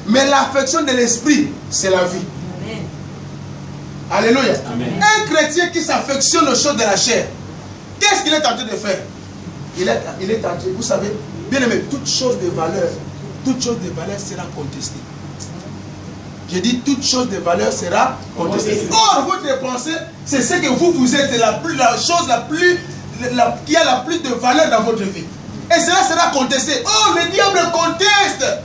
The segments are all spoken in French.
Mais l'affection de l'esprit, c'est la vie. Alléluia. Amen. Un chrétien qui s'affectionne aux choses de la chair, qu'est-ce qu'il est en train de faire? Il est en train, vous savez, bien aimé, toute chose de valeur sera contestée. J'ai dit toute chose de valeur sera contestée. Or, votre pensée, c'est ce que vous êtes, c'est la chose qui a la plus de valeur dans votre vie. Et cela sera contesté. Oh, le diable conteste.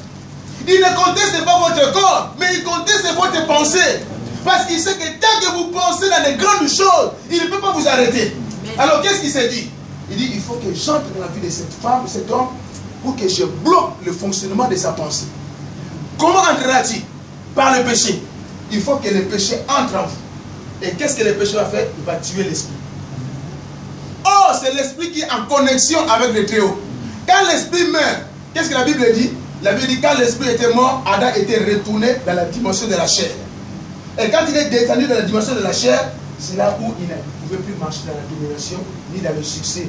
Il ne conteste pas votre corps, mais il conteste votre pensée. Parce qu'il sait que tant que vous pensez dans les grandes choses, il ne peut pas vous arrêter. Alors qu'est-ce qu'il s'est dit? Il dit, il faut que j'entre dans la vie de cette femme, de cet homme, pour que je bloque le fonctionnement de sa pensée. Comment entrera-t-il? Par le péché. Il faut que le péché entre en vous. Et qu'est-ce que le péché va faire? Il va tuer l'esprit. Oh, c'est l'esprit qui est en connexion avec le Très-Haut. Quand l'esprit meurt, qu'est-ce que la Bible dit? La Bible dit, quand l'esprit était mort, Adam était retourné dans la dimension de la chair. Et quand il est descendu dans la dimension de la chair, c'est là où il ne pouvait plus marcher dans la domination, ni dans le succès.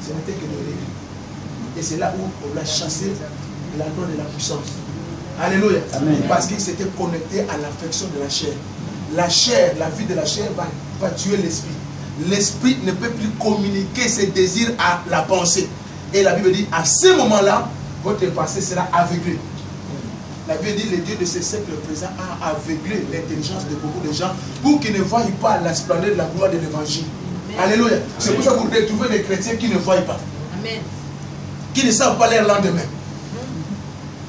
Ce n'était que le regret. Et c'est là où on l'a chassé de l'endroit de la puissance. Alléluia. Amen. Parce qu'il s'était connecté à l'affection de la chair. La chair, la vie de la chair va tuer l'esprit. L'esprit ne peut plus communiquer ses désirs à la pensée. Et la Bible dit, à ce moment-là, votre pensée sera aveuglée. La Bible dit, le Dieu de ce siècle présent a aveuglé l'intelligence de beaucoup de gens pour qu'ils ne voient pas la splendeur de la gloire de l'évangile. Alléluia. C'est pour ça que vous retrouvez des chrétiens qui ne voient pas. Amen. Qui ne savent pas leur lendemain.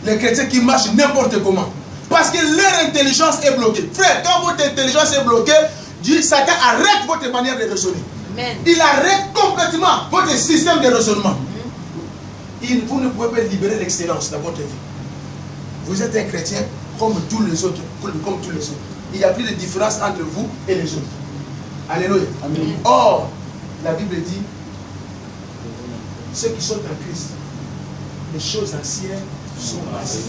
Les chrétiens qui marchent n'importe comment. Parce que leur intelligence est bloquée. Frère, quand votre intelligence est bloquée, Dieu, Satan arrête votre manière de raisonner. Amen. Il arrête complètement votre système de raisonnement. Vous ne pouvez pas libérer l'excellence dans votre vie. Vous êtes un chrétien comme tous les autres. Il n'y a plus de différence entre vous et les autres. Alléluia. Amen. Or, la Bible dit, ceux qui sont en Christ, les choses anciennes sont passées.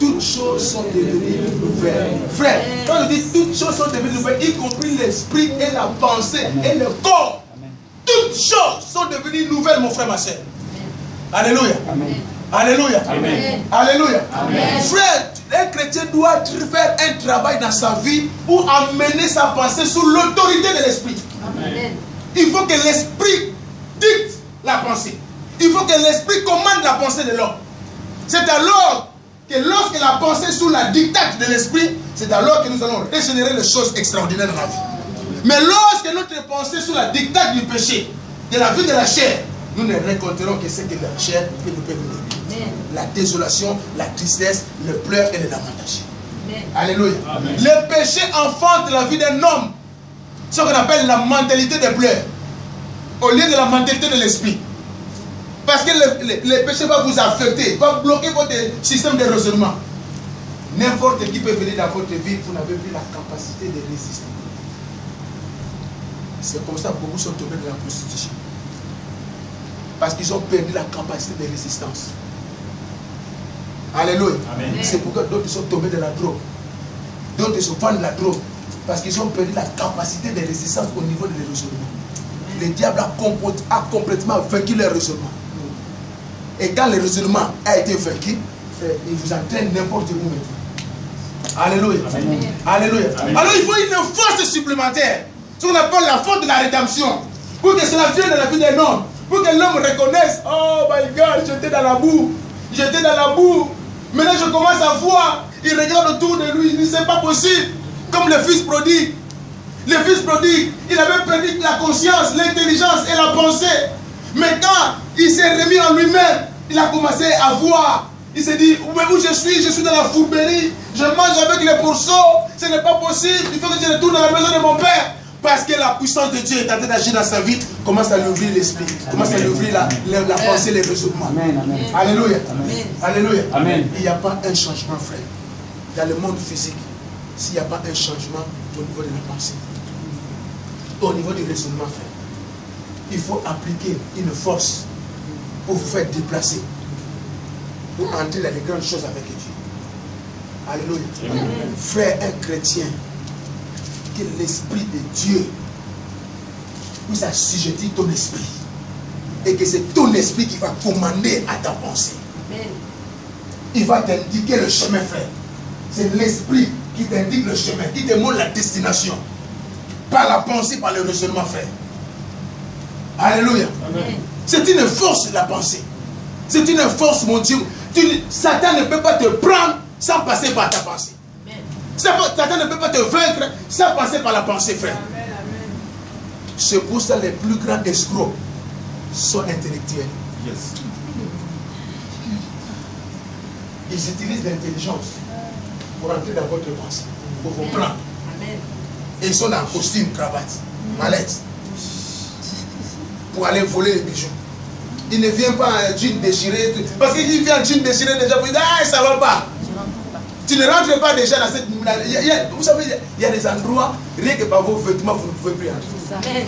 Toutes choses sont devenues nouvelles. Frère, quand on dit toutes choses sont devenues nouvelles, y compris l'esprit et la pensée et le corps, toutes choses sont devenues nouvelles, mon frère, ma soeur. Alléluia. Amen. Alléluia. Amen. Alléluia. Amen. Frère, un chrétien doit faire un travail dans sa vie pour amener sa pensée sous l'autorité de l'esprit. Il faut que l'esprit dicte la pensée. Il faut que l'esprit commande la pensée de l'homme. C'est alors que lorsque la pensée est sous la dictate de l'esprit, c'est alors que nous allons régénérer les choses extraordinaires dans la vie. Mais lorsque notre pensée est sous la dictate du péché, de la vie de la chair, nous ne récolterons que ce que la chair peut nous donner. La désolation, la tristesse, le pleur et les lamentations. Alléluia. Amen. Le péché enfante la vie d'un homme. Ce qu'on appelle la mentalité des pleurs. Au lieu de la mentalité de l'esprit. Parce que le péché va vous affecter, va bloquer votre système de raisonnement. N'importe qui peut venir dans votre vie, vous n'avez plus la capacité de résister. C'est comme ça que beaucoup sont tombés dans la prostitution. Parce qu'ils ont perdu la capacité de résistance. Alléluia. C'est pourquoi d'autres sont tombés dans la drogue. D'autres se vendent la drogue. Parce qu'ils ont perdu la capacité de résistance au niveau de leur raisonnement. Le diable a complètement vaincu leur raisonnement. Et quand le raisonnement a été vaincu, il vous entraîne n'importe où maintenant. Alléluia. Amen. Alléluia. Amen. Alors il faut une force supplémentaire. Ce qu'on appelle la force de la rédemption. Pour que cela vienne dans la vie d'un homme. Pour que l'homme reconnaisse, oh my God, j'étais dans la boue. J'étais dans la boue. Maintenant je commence à voir. Il regarde autour de lui. Il dit, c'est pas possible. Comme le fils prodigue. Le fils prodigue, il avait perdu la conscience, l'intelligence et la pensée. Mais quand il s'est remis en lui-même, il a commencé à voir. Il s'est dit, où je suis dans la fourberie. Je mange avec les pourceaux. Ce n'est pas possible. Il faut que je retourne dans la maison de mon père. Parce que la puissance de Dieu est en train d'agir dans sa vie. Commence à lui ouvrir l'esprit. Commence à lui ouvrir la pensée, les raisonnements. Alléluia. Amen. Alléluia. Amen. Il n'y a pas un changement, frère. Dans le monde physique, s'il n'y a pas un changement au niveau de la pensée, au niveau du raisonnement, frère, il faut appliquer une force pour vous faire déplacer, pour entrer dans les grandes choses avec Dieu. Alléluia. Amen. Frère, un chrétien, que l'esprit de Dieu puisse assujettir ton esprit et que c'est ton esprit qui va commander à ta pensée. Amen. il va t'indiquer le chemin, frère. C'est l'esprit qui t'indique le chemin, qui te montre la destination. Par la pensée, par le raisonnement, frère. Alléluia. C'est une force, la pensée. C'est une force, mon Dieu. Satan ne peut pas te prendre sans passer par ta pensée. Satan ne peut pas te vaincre sans passer par la pensée, frère. C'est pour ça que les plus grands escrocs sont intellectuels. Yes. Ils utilisent l'intelligence pour entrer dans votre pensée, pour vous prendre. Et ils sont en costume, cravate, mallette, pour aller voler les bijoux. Il ne vient pas en jean déchiré, parce qu'il vient en jean déchiré déjà pour dire ah ça va pas. Tu ne rentres pas déjà dans cette... Vous savez, il y a des endroits, rien que par vos vêtements, vous ne pouvez plus entrer.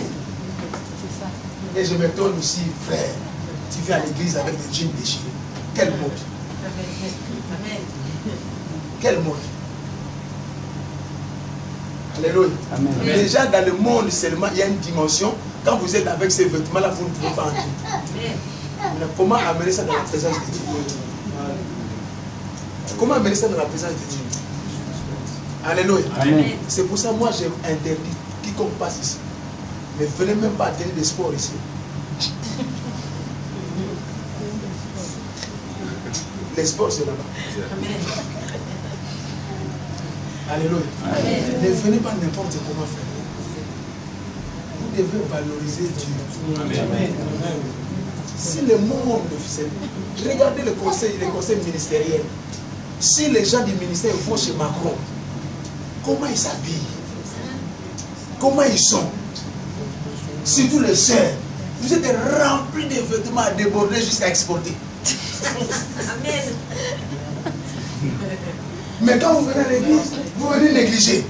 Et je me tourne aussi, frère, tu viens à l'église avec des jeans déchirés. Quel mot? Quel mot? Alléluia. Amen. Déjà dans le monde seulement, il y a une dimension. Quand vous êtes avec ces vêtements-là, vous ne pouvez pas entrer. Mais comment amener ça dans la présence de Dieu? Comment amener ça dans la présence de Dieu? Alléluia. C'est pour ça que moi j'ai interdit quiconque passe ici. Mais venez même pas tenir des sports ici. Les sports c'est là-bas. Alléluia. Ne venez pas n'importe comment faire. Vous devez valoriser Dieu. Amen. Si le monde, regardez le conseil ministériel. Si les gens du ministère vont chez Macron, comment ils s'habillent? Comment ils sont? Surtout les sœurs, vous êtes remplis de vêtements à déborder jusqu'à exporter. Amen. Mais quand vous venez à l'église, vous venez négliger.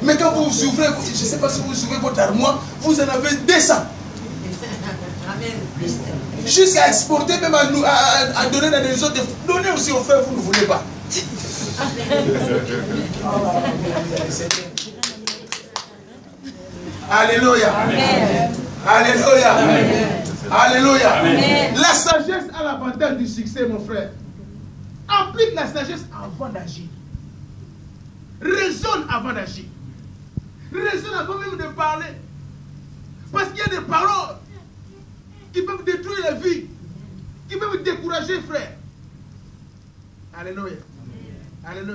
Mais quand vous ouvrez, je ne sais pas si vous ouvrez votre armoire, vous en avez 200. Jusqu'à exporter, même à donner dans les autres. Donnez aussi aux frères, vous ne voulez pas. Alléluia. Alléluia. Alléluia. La sagesse a l'avantage du succès, mon frère. Applique la sagesse avant d'agir. Raisonne avant d'agir. Raisonne avant même de parler. Parce qu'il y a des paroles qui peuvent détruire la vie, qui peuvent décourager, frère. Alléluia. Alléluia.